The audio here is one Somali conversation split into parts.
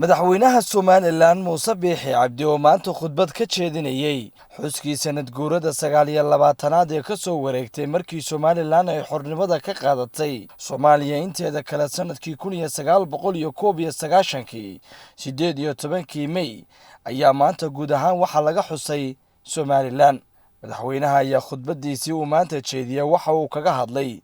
madaxweynaha Somaliland Muuse Biixi Cabdi oo maanta khudbad ka jeedinayay xuskii sanad guurada 29aad ee ka soo wareegtay markii Somaliland ay xornimada ka qaadatay Soomaaliya inteeda kale sanadkii 1991 18 May ayaa maanta guud ahaan waxa laga xusay Somaliland. madaxweynaha ayaa khudbadiisii uu maanta jeediyay waxa uu kaga hadlay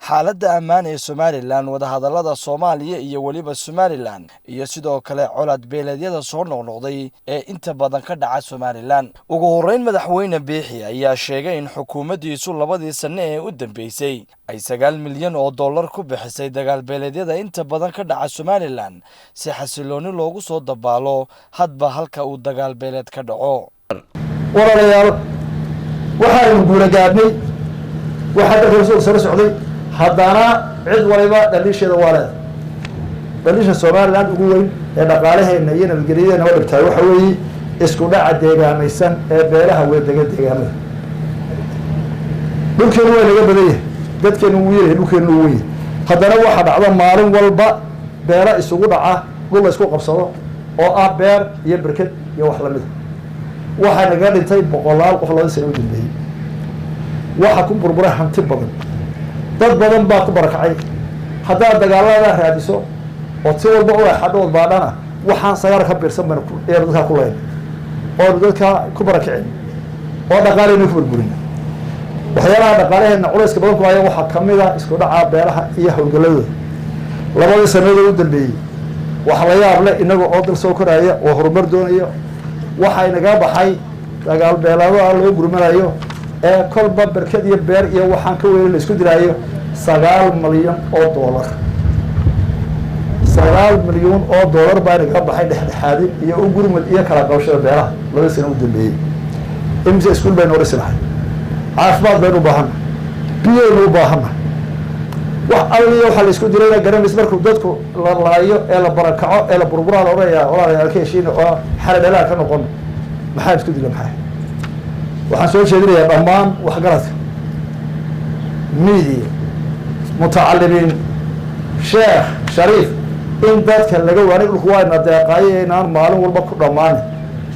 xaaladda ammaan ee Somaliland wadahadallada Soomaaliya iyo waliba Somaliland iyo sidoo kale colaad beeleedyada soo noqnoqday ee inta badan ka dhaca Somaliland. ugu horeyn madaxweyne Biixi ayaa sheegay in xukuumaddiisu labadii sano ee u dambeysay ay 9 milyan oo dollar ku bixisay dagaal beeleedyada inta badan ka dhaca Somaliland si xasilooni loogu soo dabaalo hadba halka uu dagaal beeleed ka dhaco. walaalayaal waxaan guula gaadhnay waxa dadku soo socday haddana cid waliba dhalisheeda walaal dhalisha Somaliland ugu weyn ee dhaqaalaheena iyo nabadgelyada wada dhigtay waxa weeye isku dhaca deegaamaysan ee beelaha weedega deegaamada dhulkeenu waa laga badayay dadkeenu wuu yahay dhulkeenu wuu yahay haddana waxa dhacda maalin walba beela isugu dhaca gol isku qabsado oo ah beer iyo barkad iyo wax lamid waxa naga dhintay boqolaal qof laba sano u dambeeyay waxa ku burburay hanti badan dad badan baa ku barakacay hadaa dagaalada raadiso oo si walba oo xadhood baadhana waxaan sagaar ka biirsan baan ee dadka ku leeyahay oo dadka ku barakacay oo dhaqaaleena ku burburin waxyaalaha dhaqaaleena culayska badan ku haya waxa kamid ah isku dhaca beeraha iyo hawlgaladooda labada sanado u dambeeyay waxa la yaab leh inaga oo dal soo koraya oo horumar doonayo waxa inaga baxay dagaal beelado loo gurmanayo ee kolba barkad iyo beer iyo waxaan ka weyn la isku diraayo 9 milyan oo dollar 9 milyan oo dollar baa inaga baxay dhexdhexaadin iyo u gurmad iyo kala qabashada beeraha laba sano u dambeeyay imisa iskuul bay noorisanahay caafimaad bay u baahan biyo u baahan wax awliyo waxa la isku diray garanis markuu dadku la laayo ee la barakaco ee la burbura la oranaya walaalayaal ka heshiin oo xaladala ka noqon maxaa isku diray maxaa waxaan soo jeedinayaa dhammaan waxgaradka media mutacalimiin sheekh shariif in dadka laga waanay dhulku waa ina deeqaayay inaan maalin walba ku dhamaan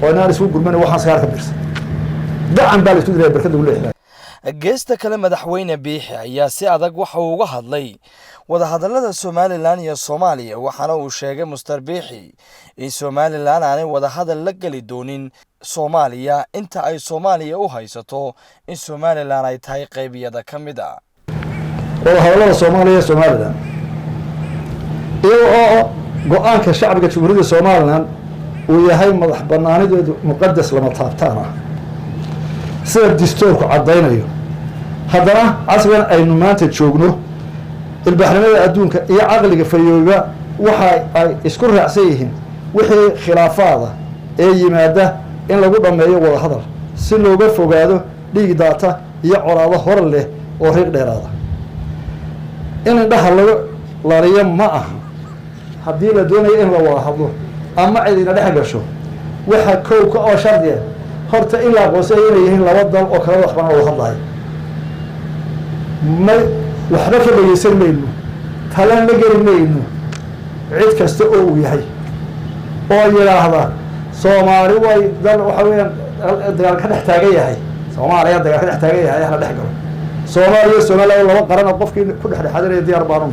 oo inaan isku gurman waxaan sagaar ka biirsan dacan baa isku diray barkada u leeyahay. geesta kale madaxweyne Biixi ayaa si adag waxa uu uga hadlay wadahadallada Somaliland iyo Soomaaliya waxaana uu sheegay Mr. Biixi in Somaliland aanay wadahadal la gali doonin Soomaaliya inta ay Soomaaliya u haysato in Somaliland ay tahay qaybiyada kamid ah. wadahadallada Soomaaliya Somaliland oo go'aanka shacbiga Jamhuuriyadda Somaliland uu yahay madax banaanideedu muqaddas lama taabtaan ah sida dastuurku cadaynayo haddana casrigan aynu maanta joogno ilbaaxnimada adduunka iyo caqliga fayooba waxa ay isku raacsan yihiin wixii khilaafaada ee yimaada in lagu dhameeyo wada hadal si looga fogaado dhiig daata iyo colaado hor leh oo riiq dheeraada in indhaha lagu laaliyo ma aha haddii la doonayo in la wada hadlo ama cidina dhex gasho waxa koow oo shardiya horta in la aqoonsay inay yihiin laba dal oo kala waxbana wada hadlayo ma waxba ka dhageysan mayno talan la geli mayno cid kasta oo uu yahay oo yiraahda Soomaali way dal waxa weeyaan dagaal ka dhex taagan yahay Soomaaliya dagaal ka dhex taagan yahay la dhex galo Soomaaliya Soomaaliya laba qaran oo qofkii ku dhex dhexaadinaya diyaar baan u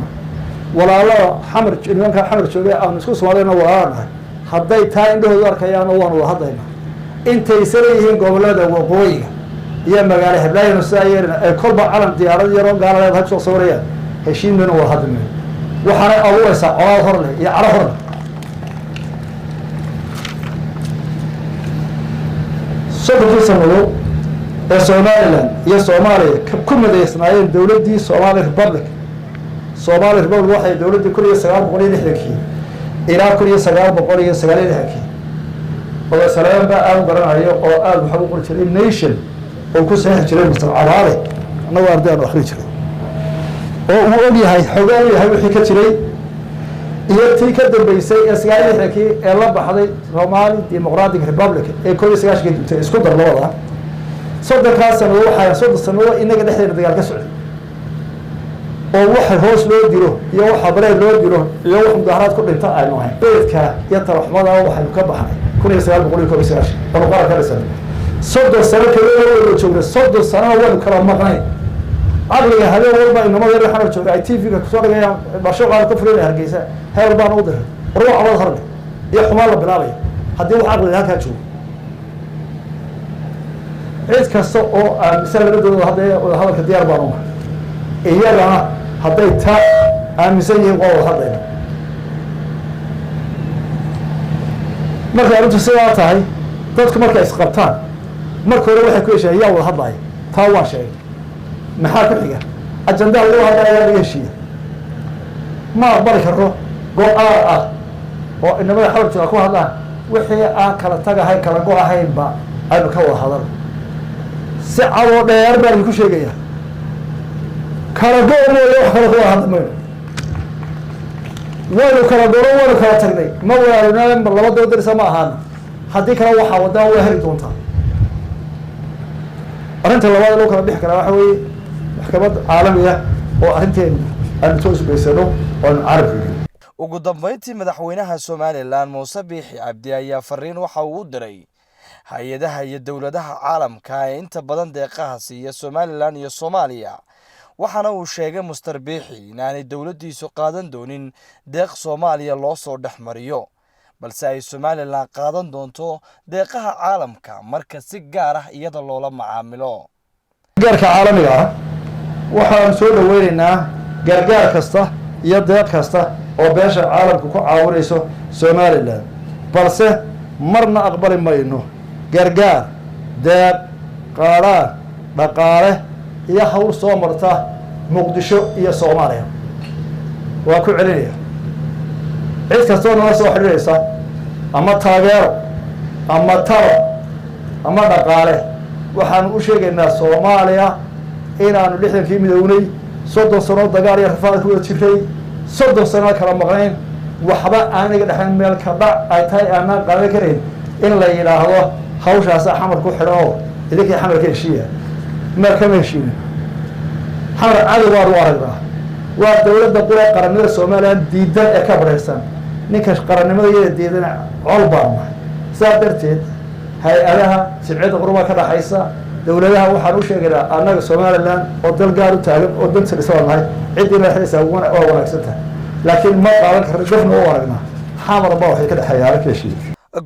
walaalo xamar nimanka xamar joogay aan isku Soomaaliyeena walaalahay hadday taa indhahooda arkayaan oo waan wada hadlaynaa intay sareeyeen gobolada waqooyiga iyo magaalo Hiblaayo Saayirna ee kolba calan diyaarad yar oo gaaladeed ha soo sawirayaan heshiinna wada hadlay waxaana abuuraysa colaad hor leh iyo caro hor sababta sanado ee Somaliland iyo Soomaaliya ku mideysnaayeen dawladii Somali Republic waxay dawladda 1960 ilaa 1990 oo salaam baa aan garanayo oo aad waxa uu qori jiray nation oo ku saxiix jiray mustaqbalada annagu ardayda aan akhri jiray oo uu og yahay xogaan yahay wixii ka jiray iyo tii ka dambeysay isgaarixii ee la baxday Somali Democratic Republic ee 1990 isku dar labada saddex sano waxa soo sano inaga dhexdeena dagaal ka socday oo waxa hoos loo diro iyo waxa bareer loo diro iyo wax mudaharaad ku dhinta aynu ahayn beedka iyo talaxmada waxaynu ka baxnay 1999 oo qaran ka dhisan 30 sano kale oo joogay 30 sano wada kala maqnay aqliga habeen walba inamada yar xanar jooga ay TV-ga ku soo dhigayaan basho qaar ku fulinay Hargeysa heer baan u diray ruux wada harbi iyo xumaan la bilaabay haddii wax aqliga halka joogo cid kasta oo aaminsan labadooda hadalka diyaar baan u nahay iyagana hadday taa aaminsan yihiin waa wada hadlayna markay arrintu sidaa tahay dadku markay isqabtaan marka hore waxay ku heshiiyeen yaa wada hadlaya taa waan sheegay maxaa ku xiga ajandaha lagu hadlaya laga heshiiya ma aqbali karno go-aan ah oo inamada xababjooga ku hadlaan wixii aan kala tagahay kala go-ahaynba aynu ka wada hadalno si cadoo dheer baan idinku sheegayaa kala go- mooye wax kala go-a hadda mayno waynu kala goro waynu kala tagnay ma waalina laba doodarisa ma ahaana haddii kale waxaa wadaan waa heli doontaa arrinta labaad loo kala bixi karaa waxa weeye maxkamad caalami ah oo arrinteenu aanu soo isbaysano oo aanu carabka ugu dambeyntii madaxweynaha Somaliland Muuse Biixi Cabdi ayaa fariin waxa uu u diray hay-adaha iyo dowladaha caalamka ee inta badan deeqaha siiya Somaliland iyo Soomaaliya waxaana uu sheegay Mr. Biixi inaanay dowladdiisu qaadan doonin deeq Soomaaliya loo soo dhexmariyo balse ay Somaliland qaadan doonto deeqaha caalamka marka si gaar ah iyada loola macaamilo gargaarka caalamiga ah waxaan soo dhaweynaynaa gargaar kasta iyo deeq kasta oo beesha caalamku ku caawinayso Somaliland balse marna aqbali mayno gargaar deeq qaaraan dhaqaale iyo hawl soo marta Muqdisho iyo Soomaaliya waa ku celinaya cid kastoo nala soo xiriiraysa ama taageero ama talo ama dhaqaale waxaan u sheegaynaa Soomaaliya inaanu 60kii midownay 30 sano dagaal iyo rafaad ku wada jiray 30 sano kala maqnayn waxba aaniga dhaxan meel ka dhac ay tahay aanan qaadan karin in la yiraahdo hawshaas xamar ku xidho idinkii xamar ka heshiiya marka ma heshiin xamar caadi waa aragnaa waa dawladda qura qaranimada Soomaaliland diidan ee ka baraysan ninka qarannimada iyo diidan col baan saa darteed hay-adaha sibcada quruba ka dhaxaysa dawladaha waxaan u sheegaynaa annaga Somaliland oo dal gaar u taagan oo dantan iswanahay cid ila xiisa oo wanaagsan tahay laakiin ma qaadan karno dafna oo aragnaa xamar baa waxay ka dhaxayaan ka heshiiya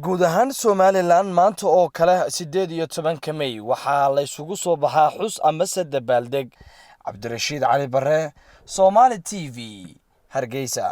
guud ahaan Somaliland maanta oo kale 18 May waxaa la isugu soo baxaa xus ama dabaaldeg Cabdirashiid Cali Barre Somali TV Hargeysa